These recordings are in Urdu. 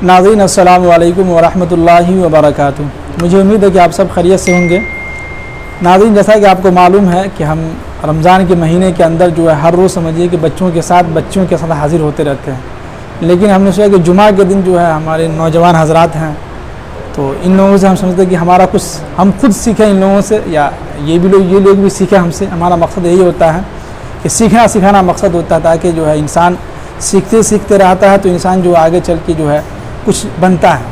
ناظرین السلام علیکم ورحمۃ اللہ وبرکاتہ۔ مجھے امید ہے کہ آپ سب خیریت سے ہوں گے۔ ناظرین، جیسا کہ آپ کو معلوم ہے کہ ہم رمضان کے مہینے کے اندر جو ہے ہر روز سمجھیے کہ بچوں کے ساتھ حاضر ہوتے رہتے ہیں، لیکن ہم نے سوچا کہ جمعہ کے دن جو ہے ہمارے نوجوان حضرات ہیں، تو ان لوگوں سے ہم سمجھتے ہیں کہ ہمارا کچھ ہم خود سیکھیں ان لوگوں سے، یا یہ لوگ بھی سیکھیں ہم سے۔ ہمارا مقصد یہی ہوتا ہے کہ سیکھنا سکھانا مقصد ہوتا ہے، تاکہ جو ہے انسان سیکھتے رہتا ہے تو انسان جو آگے چل کے جو ہے کچھ بنتا ہے۔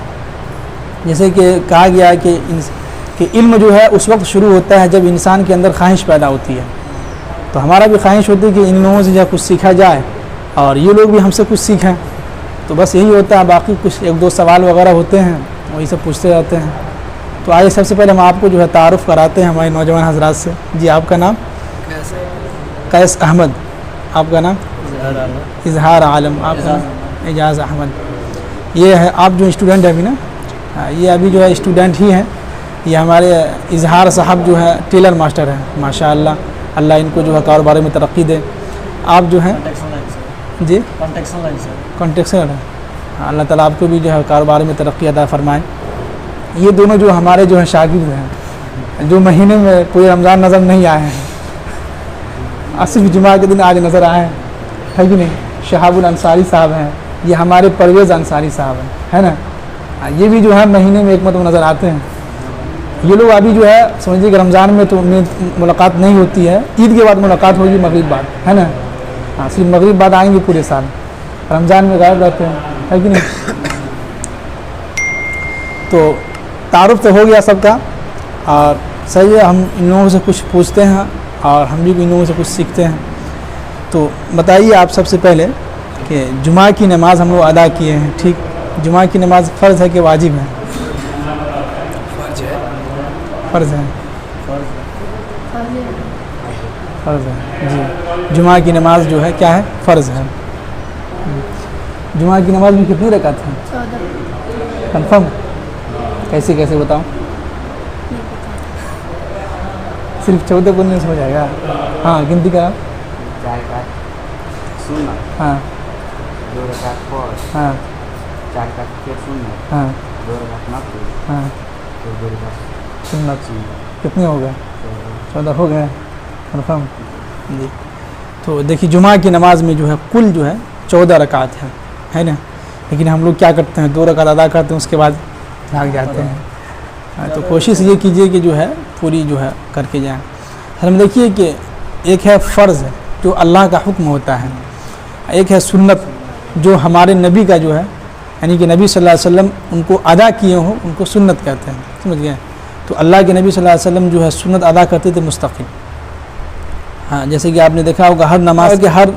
جیسے کہ کہا گیا ہے کہ علم جو ہے اس وقت شروع ہوتا ہے جب انسان کے اندر خواہش پیدا ہوتی ہے، تو ہمارا بھی خواہش ہوتی ہے کہ ان لوگوں سے جو کچھ سیکھا جائے اور یہ لوگ بھی ہم سے کچھ سیکھیں۔ تو بس یہی ہوتا ہے، باقی کچھ ایک دو سوال وغیرہ ہوتے ہیں وہی سب پوچھتے رہتے ہیں۔ تو آئیے سب سے پہلے ہم آپ کو جو ہے تعارف کراتے ہیں ہمارے نوجوان حضرات سے۔ جی، آپ کا نام؟ قیس احمد۔ آپ کا نام؟ اظہار عالم۔ آپ کا نام؟ اعجاز احمد۔ یہ ہے آپ جو اسٹوڈنٹ ہیں ابھی نا، یہ ابھی جو ہے اسٹوڈنٹ ہی ہیں۔ یہ ہمارے اظہار صاحب جو ہے ٹیلر ماسٹر ہیں، ماشاء اللہ، اللہ ان کو جو ہے کاروبار میں ترقی دے۔ آپ جو ہیں جی کانٹیکسر ہے، اللہ تعالیٰ آپ کو بھی جو ہے کاروبار میں ترقی عطا فرمائے۔ یہ دونوں جو ہمارے جو ہیں شاگرد ہیں، جو مہینے میں پورے رمضان نظر نہیں آئے ہیں، صرف جمعہ کے دن آج نظر آئے ہیں، ہے کہ نہیں؟ شہاب الانصاری صاحب ہیں، یہ ہمارے پرویز انصاری صاحب ہیں، ہے نا؟ یہ بھی جو ہے مہینے میں ایک مرتبہ نظر آتے ہیں۔ یہ لوگ ابھی جو ہے سمجھیے کہ رمضان میں تو ملاقات نہیں ہوتی ہے، عید کے بعد ملاقات ہوگی، مغرب بعد، ہے نا؟ ہاں، صرف مغرب بعد آئیں گے، پورے سال رمضان میں غائب رہتے ہیں، ہے کہ نہیں؟ تو تعارف تو ہو گیا سب کا، اور صحیح ہے، ہم ان لوگوں سے کچھ پوچھتے ہیں اور ہم بھی ان لوگوں سے کچھ سیکھتے ہیں۔ تو بتائیے آپ سب سے پہلے کہ جمعہ کی نماز ہم لوگ ادا کیے ہیں، ٹھیک؟ جمعہ کی نماز فرض ہے کہ واجب ہے؟ فرض ہے، فرض ہے جی۔ جمعہ کی نماز جو ہے کیا ہے؟ فرض ہے۔ جمعہ کی نماز میں کتنی رکعت ہیں؟ 14۔ کنفرم؟ کیسے بتاؤں؟ صرف 14 پڑھنے سے ہو جائے گا؟ ہاں، گنتی کرا۔ 4 رکعت سنت، ہاں 2 رکعت فرض، ہاں 4 رکعت پھر سنت، ہاں 2 رکعت نفل، ہاں پھر 2 رکعت سنت۔ کتنے ہو گئے؟ 14 ہو گئے، کنفرم جی۔ تو دیکھیے جمعہ کی نماز میں جو ہے کل جو ہے 14 رکعت ہے نا؟ لیکن ہم لوگ کیا کرتے ہیں، 2 رکعت ادا کرتے ہیں، اس کے بعد بھاگ جاتے ہیں۔ تو کوشش یہ کیجئے کہ جو ہے پوری جو ہے کر کے جائیں۔ ہم دیکھیے کہ ایک ہے فرض جو اللہ کا حکم ہوتا ہے، ایک ہے سنت جو ہمارے نبی کا جو ہے، یعنی کہ نبی صلی اللہ علیہ وسلم ان کو ادا کیے ہوں، ان کو سنت کہتے ہیں، سمجھ گئے؟ تو اللہ کے نبی صلی اللہ علیہ وسلم جو ہے سنت ادا کرتے تھے مستقل۔ ہاں، جیسے کہ آپ نے دیکھا ہوگا ہر نماز کے ہر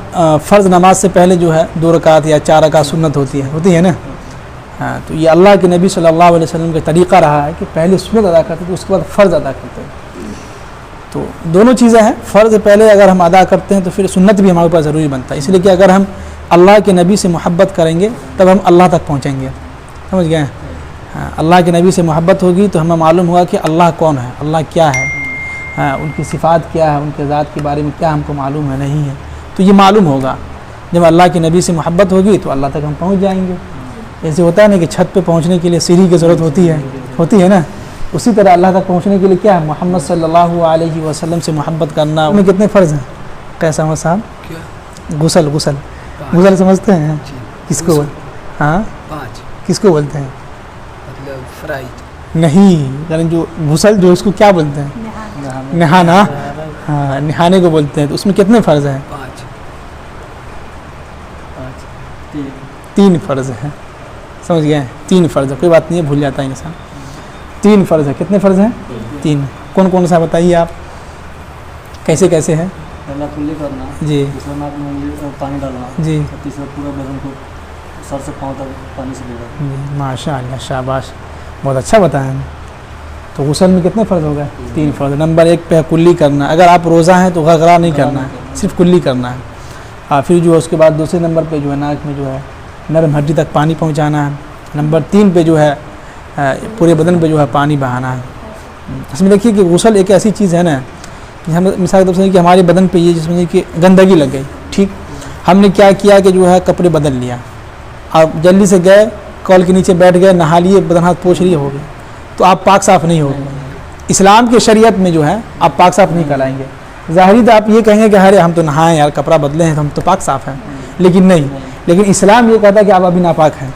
فرض نماز سے پہلے جو ہے 2 رکعت یا 4 رکعت سنت ہوتی ہے نا؟ ہاں، تو یہ اللہ کے نبی صلی اللہ علیہ وسلم کا طریقہ رہا ہے کہ پہلے سنت ادا کرتے تھے، اس کے بعد فرض ادا کرتے ہیں۔ تو دونوں چیزیں ہیں، فرض پہلے اگر ہم ادا کرتے ہیں تو پھر سنت بھی ہمارے اوپر ضروری بنتا ہے، اس لیے کہ اگر ہم اللہ کے نبی سے محبت کریں گے تب ہم اللہ تک پہنچیں گے، سمجھ گئے؟ ہاں، اللہ کے نبی سے محبت ہوگی تو ہمیں معلوم ہوگا کہ اللہ کون ہے، اللہ کیا ہے، ہاں، ان کی صفات کیا ہے، ان کے ذات کے بارے میں کیا ہم کو معلوم ہے نہیں ہے، تو یہ معلوم ہوگا۔ جب اللہ کے نبی سے محبت ہوگی تو اللہ تک ہم پہنچ جائیں گے۔ جیسے ہوتا ہے نا کہ چھت پہ پہنچنے کے لیے سیڑھی کی ضرورت ہوتی ہے نا، اسی طرح اللہ تک پہنچنے کے لیے کیا ہے؟ محمد صلی اللہ علیہ وسلم سے محبت کرنا۔ ان میں کتنے فرض ہیں قیس احمد صاحب؟ غسل سمجھتے ہیں؟ کس کو؟ ہاں، کس کو بولتے ہیں؟ نہیں، یعنی جو غسل جو اس کو کیا بولتے ہیں؟ نہانا۔ ہاں، نہانے کو بولتے ہیں۔ تو اس میں کتنے فرض ہیں؟ 3 فرض ہیں، سمجھ گئے؟ 3 فرض ہے، کوئی بات نہیں ہے، بھول جاتا ہے انسان۔ 3 فرض ہے۔ کتنے فرض ہیں؟ 3۔ کون سا بتائیے آپ، کیسے ہے؟ پہلا کلی کرنا جی، دوسرا ناک میں پانی ڈالنا جی، تیسرا پورا بدن کو سر سے پاؤں تک پانی سے بھیگا۔ جی، ماشاء اللہ، شاباش، بہت اچھا بتایا۔ تو غسل میں کتنے فرض ہو گئے؟ 3 فرض۔ نمبر 1 پہ کلی کرنا، اگر آپ روزہ ہیں تو غرغرہ نہیں کرنا ہے، صرف کلی کرنا ہے۔ اور پھر جو ہے اس کے بعد دوسرے نمبر پہ جو ہے ناک میں جو ہے نرم ہڈی تک پانی پہنچانا ہے۔ نمبر 3 پہ جو ہے پورے بدن پہ جو ہے پانی بہانا ہے۔ اس میں دیکھیے کہ غسل ایک ایسی چیز ہے نا، ہم مثال کے طور سے کہ ہمارے بدن پہ یہ جس میں کہ گندگی لگ گئی، ٹھیک، ہم نے کیا کہ جو ہے کپڑے بدل لیا، آپ جلدی سے گئے کال کے نیچے بیٹھ گئے, نہا لیے, بدن ہاتھ پوچھ لیے, ہو گئے, تو آپ پاک صاف نہیں ہو گئے. اسلام کی شریعت میں جو ہے آپ پاک صاف نہیں کہلائیں گے. ظاہری تو آپ یہ کہیں گے کہ ارے ہم تو نہائیں یار, کپڑا بدلے ہیں تو ہم تو پاک صاف ہیں, لیکن نہیں. لیکن اسلام یہ کہتا ہے کہ آپ ابھی ناپاک ہیں,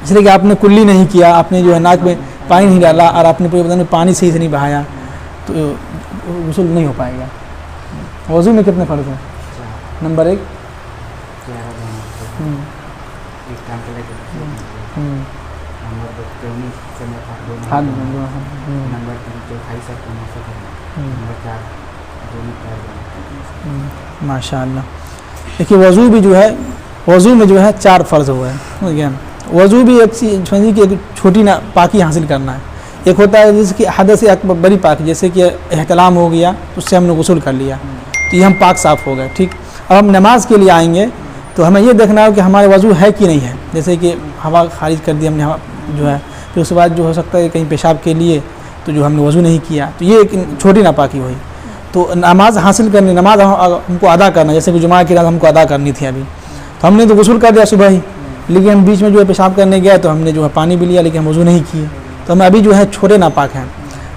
اس لیے کہ آپ نے کلی نہیں کیا, آپ نے جو ہے ناک میں پانی نہیں ڈالا, اور آپ نے پورے بدن میں پانی صحیح سے نہیں بہایا, تو غسل نہیں ہو پائے گا. وضو میں کتنے فرض ہیں؟ نمبر 1 ماشاء اللہ. دیکھیے وضو بھی جو ہے, وضو میں جو ہے 4 فرض ہوئے ہیں, سمجھ گئے. وضو بھی ایک سمجھیے کہ ایک چھوٹی نا پاکی حاصل کرنا ہے. ایک ہوتا ہے جیسے کہ حدث اکبر بڑی پاکی, جیسے کہ احتلام ہو گیا تو اس سے ہم نے غسل کر لیا, تو یہ ہم پاک صاف ہو گئے. ٹھیک, اب ہم نماز کے لیے آئیں گے تو ہمیں یہ دیکھنا ہو کہ ہمارے وضو ہے کہ نہیں ہے. جیسے کہ ہوا خارج کر دی ہم نے, ہوا جو ہے, پھر اس کے بعد جو ہو سکتا ہے کہیں پیشاب کے لیے تو جو ہم نے وضو نہیں کیا, تو یہ ایک چھوٹی ناپاکی ہوئی. تو نماز حاصل کرنی, نماز ہم کو ادا کرنا, جیسے کہ جمعہ کی رات ہم کو ادا کرنی تھی ابھی, تو ہم نے تو غسل کر دیا صبح ہی, لیکن ہم بیچ میں جو ہے پیشاب کرنے گئے تو ہم نے جو ہے پانی بھی لیا لیکن ہم وضو نہیں کیے, تو ہمیں ابھی جو ہے چھوٹے ناپاک ہیں.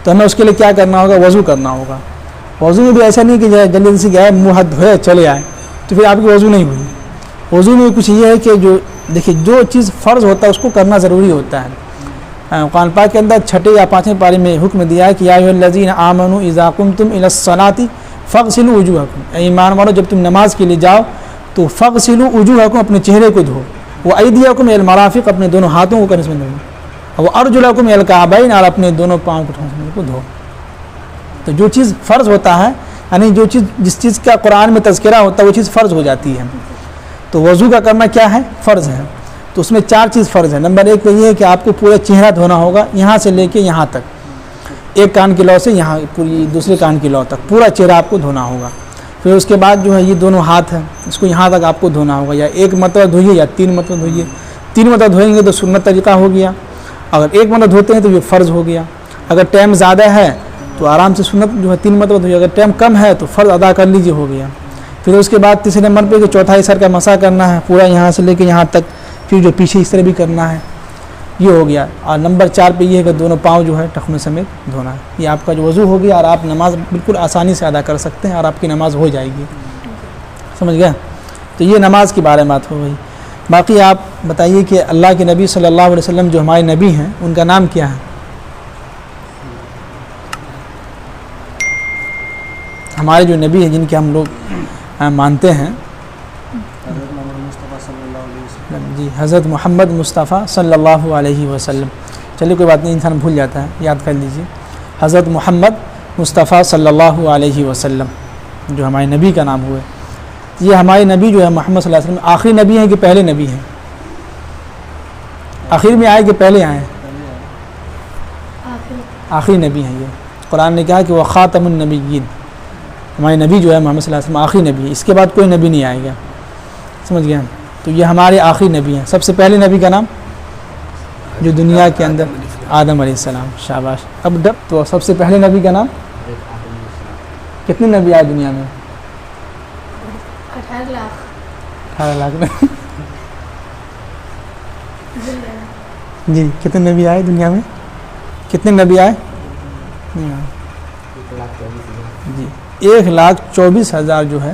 تو ہمیں اس کے لیے کیا کرنا ہوگا؟ وضو کرنا ہوگا. وضو میں بھی ایسا نہیں کہ جو ہے جلدی سے گئے منہ ہاتھ دھوئے چلے آئے تو پھر آپ کی وضو نہیں ہوئی. وضو میں کچھ یہ ہے کہ جو دیکھیے جو چیز فرض ہوتا ہے اس کو کرنا ضروری ہوتا ہے. قرآن پاک کے اندر 6 یا 5ویں پارے میں حکم دیا ہے کہ یا ایھا الذین آمنوا اذا قمتم الی الصلاۃ فاغسلوا وجوہکم, اے ایمان والو جب تم نماز کے لیے جاؤ تو فاغسلوا وجوہکم, اپنے چہرے کو دھو, وایدیکم الی المرافق, اپنے دونوں ہاتھوں کو کنس میں دھو, وارجلکم الی الکعبین, اور اپنے دونوں پاؤں کو دھو. تو جو چیز فرض ہوتا ہے, یعنی جو چیز جس چیز کا قرآن میں تذکرہ ہوتا ہے وہ چیز فرض ہو جاتی ہے. تو وضو کا کرنا کیا ہے؟ فرض ہے. تو اس میں 4 چیز فرض ہے. نمبر 1 تو یہ ہے کہ آپ کو پورا چہرہ دھونا ہوگا, یہاں سے لے کے یہاں تک, ایک کان کی لو سے یہاں پوری دوسرے کان کی لو تک پورا چہرہ آپ کو دھونا ہوگا. پھر اس کے بعد جو ہے یہ دونوں ہاتھ ہیں, اس کو یہاں تک آپ کو دھونا ہوگا, یا ایک مرتبہ دھوئیے یا 3 مرتبہ دھوئیے. 3 مرتبہ دھوئیں گے تو سنت طریقہ ہو گیا, اگر ایک مرتبہ دھوتے ہیں تو یہ فرض ہو گیا. اگر ٹائم زیادہ ہے تو آرام سے سنت جو ہے 3 مرتبہ دھوئیے, اگر ٹائم کم ہے تو فرض ادا کر لیجیے, ہو گیا. پھر اس کے بعد تیسرے نمبر پہ کہ چوتھائی سر کا مسح کرنا ہے پورا, یہاں سے لے کے یہاں تک, پھر جو پیچھے اس طرح بھی کرنا ہے, یہ ہو گیا. اور نمبر 4 پہ یہ ہے کہ دونوں پاؤں جو ہے ٹخنے سمیت دھونا ہے. یہ آپ کا جو وضو ہو گیا, اور آپ نماز بالکل آسانی سے ادا کر سکتے ہیں, اور آپ کی نماز ہو جائے گی. سمجھ گیا؟ تو یہ نماز کے بارے میں بات ہو گئی. باقی آپ بتائیے کہ اللہ کے نبی صلی اللہ علیہ وسلم جو ہمارے نبی ہیں ان کا نام کیا ہے؟ ہمارے جو نبی ہیں جن کے ہم لوگ مانتے ہیں, جی حضرت محمد مصطفیٰ صلی اللہ علیہ وسلم. چلیے کوئی بات نہیں, انسان بھول جاتا ہے, یاد کر لیجیے. حضرت محمد مصطفیٰ صلی اللہ علیہ وسلم جو ہمارے نبی کا نام ہوئے. یہ ہمارے نبی جو ہے محمد صلی اللہ علیہ وسلم آخری نبی ہیں کہ پہلے نبی ہیں؟ آخر میں آئے کہ پہلے آئے؟ آخری نبی ہیں. یہ قرآن نے کہا کہ وہ خاتم النبیین, ہمارے نبی جو ہے محمد صلی اللہ علیہ وسلم آخری نبی ہے, اس کے بعد کوئی نبی نہیں آئے گا. سمجھ گئے؟ تو یہ ہمارے آخری نبی ہیں. سب سے پہلے نبی کا نام جو دنیا کے اندر آدم علیہ السلام. شاباش. اب تو سب سے پہلے نبی کا نام, کتنے نبی آئے دنیا میں؟ 18 لاکھ میں. جی کتنے نبی آئے دنیا میں؟ کتنے نبی آئے؟ جی 1,24,000 جو ہے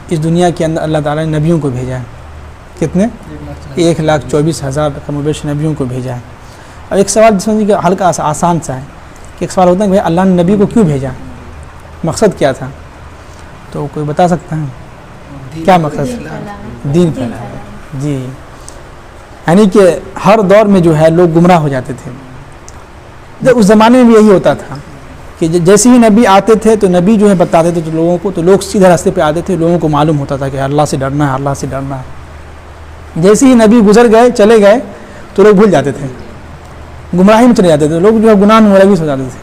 اس دنیا کے اندر اللہ تعالیٰ نے نبیوں کو بھیجا ہے. کتنے؟ 1,24,000 کم و بیش نبیوں کو بھیجا ہے. اب ایک سوال سمجھیے کہ ہلکا آسان سا ہے کہ ایک سوال ہوتا ہے کہ بھائی اللہ نے نبی کو کیوں بھیجا, مقصد کیا تھا؟ تو کوئی بتا سکتا ہے کیا مقصد؟ دین پھیلانا. جی یعنی کہ ہر دور میں جو ہے لوگ گمراہ ہو جاتے تھے. اس زمانے میں بھی یہی ہوتا تھا کہ جیسے ہی نبی آتے تھے تو نبی جو ہے بتاتے تھے تو لوگوں کو, تو لوگ سیدھے راستے پہ آتے تھے. لوگوں کو معلوم ہوتا تھا کہ اللہ سے ڈرنا ہے, اللہ سے ڈرنا ہے. جیسے ہی نبی گزر گئے, چلے گئے, تو لوگ بھول جاتے تھے, گمراہی میں چلے جاتے تھے, لوگ جو ہے گناہ میں ملوث ہو جاتے تھے.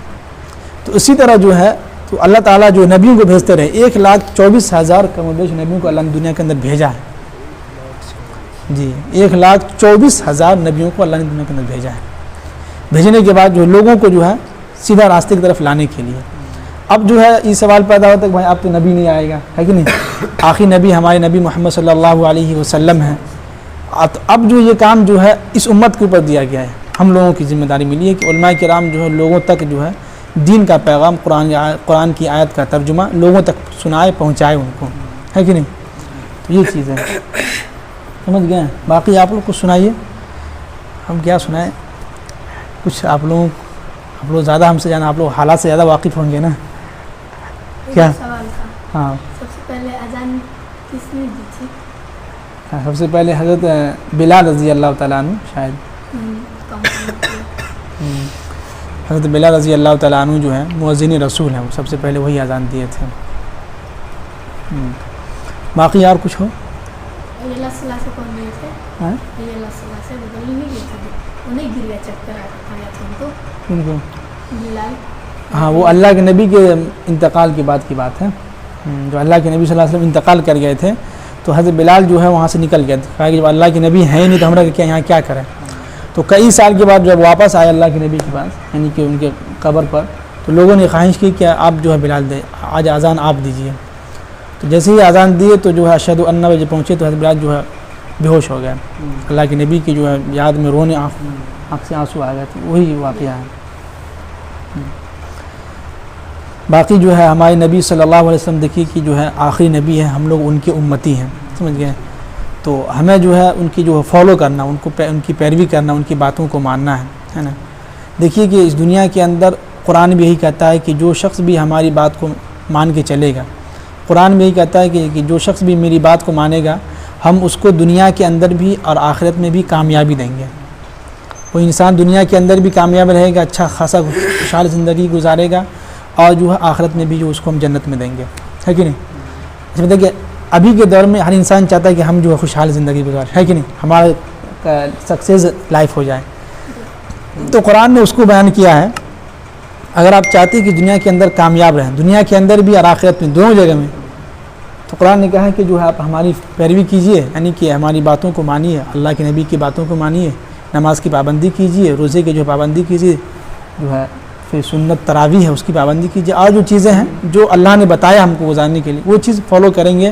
تو اسی طرح جو ہے تو اللہ تعالیٰ جو نبیوں کو بھیجتے رہے. 1,24,000 کم و بیش نبیوں کو اللہ نے دنیا کے اندر بھیجا ہے. جی 1,24,000 نبیوں کو اللہ نے دنیا کے اندر بھیجا ہے. بھیجنے کے بعد جو لوگوں کو جو ہے سیدھا راستے کی طرف لانے کے لیے. اب جو ہے یہ سوال پیدا ہوتا ہے کہ بھائی اب تو نبی نہیں آئے گا, ہے کہ نہیں؟ آخری نبی ہمارے نبی محمد صلی اللہ علیہ وسلم ہیں. اب جو یہ کام جو ہے اس امت کے اوپر دیا گیا ہے، ہم لوگوں کی ذمہ داری ملی ہے کہ علماء کرام جو ہے لوگوں تک جو ہے دین کا پیغام، قرآن کی آیت کا ترجمہ لوگوں تک سنائے، پہنچائے ان کو، ہے کہ نہیں؟ تو یہ چیز ہے، سمجھ گئے ہیں؟ باقی آپ لوگ کچھ سنائیے، ہم کیا سنائیں؟ کچھ آپ لوگ زیادہ ہم سے جانا، آپ لوگ حالات سے زیادہ واقف ہوں گے نا، کیا؟ سوال تھا، ہاں سب سے پہلے اذان کس نے دی تھی؟ سب سے پہلے حضرت بلال رضی اللہ تعالیٰ عنہ، شاید حضرت بلال رضی اللہ تعالیٰ عنہ جو ہے مؤذن رسول ہیں، وہ سب سے پہلے وہی اذان دیے تھے۔ باقی اور کچھ ہو؟ علی اللہ صلی اللہ سے کون دیے تھے؟ ہاں علی اللہ صلی اللہ سے بدل نہیں گئے تھے، انہیں گر گیا چکر آیا تھا ان کو، ان کو بلال۔ ہاں وہ اللہ کے نبی کے انتقال کے بعد کی بات ہے، جو اللہ کے نبی صلی اللہ علیہ وسلم انتقال کر گئے تھے تو حضرت بلال جو ہے وہاں سے نکل گئے تھے، کہا کہ جب اللہ کے نبی ہیں نہیں تو ہمارا کیا یہاں کیا کریں؟ تو کئی سال کے بعد جب واپس آئے اللہ کے نبی کے پاس، یعنی کہ ان کے قبر پر، تو لوگوں نے خواہش کی کہ آپ جو ہے بلال دے، آج اذان آپ دیجیے۔ تو جیسے ہی اذان دیے تو جو ہے اشہد ان بجے پہنچے تو حضرت بلال جو ہے بے ہوش ہو گئے، اللہ کے نبی کی جو ہے یاد میں رونے آنکھ سے آنسو آ گئے تھے، وہی واقعہ ہے۔ باقی جو ہے ہمارے نبی صلی اللہ علیہ وسلم دیکھیے کہ جو ہے آخری نبی ہے، ہم لوگ ان کے امتی ہیں، سمجھ گئے؟ تو ہمیں جو ہے ان کی جو ہے فالو کرنا، ان کی پیروی کرنا، ان کی باتوں کو ماننا ہے نا۔ دیکھیے کہ اس دنیا کے اندر قرآن بھی یہی کہتا ہے کہ جو شخص بھی ہماری بات کو مان کے چلے گا، قرآن بھی یہی کہتا ہے کہ جو شخص بھی میری بات کو مانے گا ہم اس کو دنیا کے اندر بھی اور آخرت میں بھی کامیابی دیں گے۔ وہ انسان دنیا کے اندر بھی کامیاب رہے گا، اچھا خاصا خوشحال زندگی گزارے گا، اور جو ہے آخرت میں بھی جو اس کو ہم جنت میں دیں گے، ہے کہ نہیں؟ اس میں دیکھیے ابھی کے دور میں ہر انسان چاہتا ہے کہ ہم جو ہے خوشحال زندگی گزاریں، ہے کہ نہیں؟ ہمارا سکسیز لائف ہو جائے۔ تو قرآن نے اس کو بیان کیا ہے، اگر آپ چاہتے ہیں کہ دنیا کے اندر کامیاب رہیں، دنیا کے اندر بھی اور آخرت میں دونوں جگہ میں، تو قرآن نے کہا ہے کہ جو ہے آپ ہماری پیروی کیجئے، یعنی کہ ہماری باتوں کو مانیے، اللہ کے نبی کی باتوں کو مانیے، نماز کی پابندی کیجئے، روزے کی جو پابندی کیجئے، جو ہے پھر سنت تراویح ہے اس کی پابندی کیجیے، اور جو چیزیں ہیں جو اللہ نے بتایا ہم کو گزارنے کے لیے وہ چیز فالو کریں گے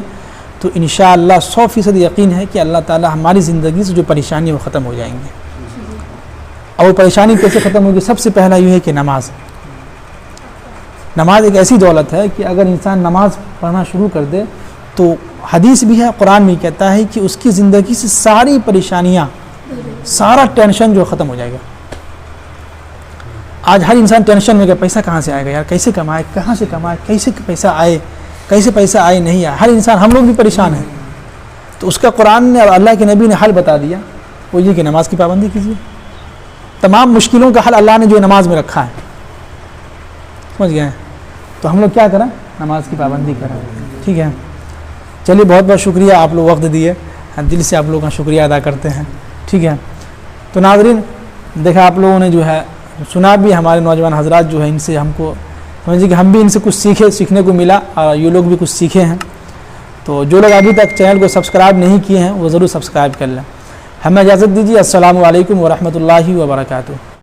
تو انشاءاللہ 100% یقین ہے کہ اللہ تعالی ہماری زندگی سے جو پریشانی وہ ختم ہو جائیں گے۔ اور وہ پریشانی کیسے ختم ہوگی؟ سب سے پہلا یہ ہے کہ نماز ایک ایسی دولت ہے کہ اگر انسان نماز پڑھنا شروع کر دے تو حدیث بھی ہے، قرآن بھی کہتا ہے کہ اس کی زندگی سے ساری پریشانیاں، سارا ٹینشن جو ختم ہو جائے گا۔ آج ہر انسان ٹینشن میں کہ پیسہ کہاں سے آئے گا، یار کیسے کمائے، کہاں سے کمائے، کیسے پیسہ آئے نہیں آئے، ہر انسان، ہم لوگ بھی پریشان ہیں۔ تو اس کا قرآن نے اور اللہ کے نبی نے حل بتا دیا، وہ یہ کہ نماز کی پابندی کیجیے۔ تمام مشکلوں کا حل اللہ نے جو نماز میں رکھا ہے، سمجھ گئے؟ تو ہم لوگ کیا کریں؟ نماز کی پابندی کریں، ٹھیک ہے؟ چلیے بہت بہت شکریہ، آپ لوگ وقت دیے، دل سے آپ لوگوں کا شکریہ ادا کرتے ہیں، ٹھیک ہے؟ تو ناظرین دیکھا آپ لوگوں نے جو ہے سنا بھی، ہمارے نوجوان حضرات جو ہے ان سے ہم کو سمجھے کہ ہم بھی ان سے کچھ سیکھنے کو ملا، اور یہ لوگ بھی کچھ سیکھے ہیں۔ تو جو لوگ ابھی تک چینل کو سبسکرائب نہیں کیے ہیں وہ ضرور سبسکرائب کر لیں۔ ہمیں اجازت دیجیے، السلام علیکم ورحمۃ اللہ وبرکاتہ۔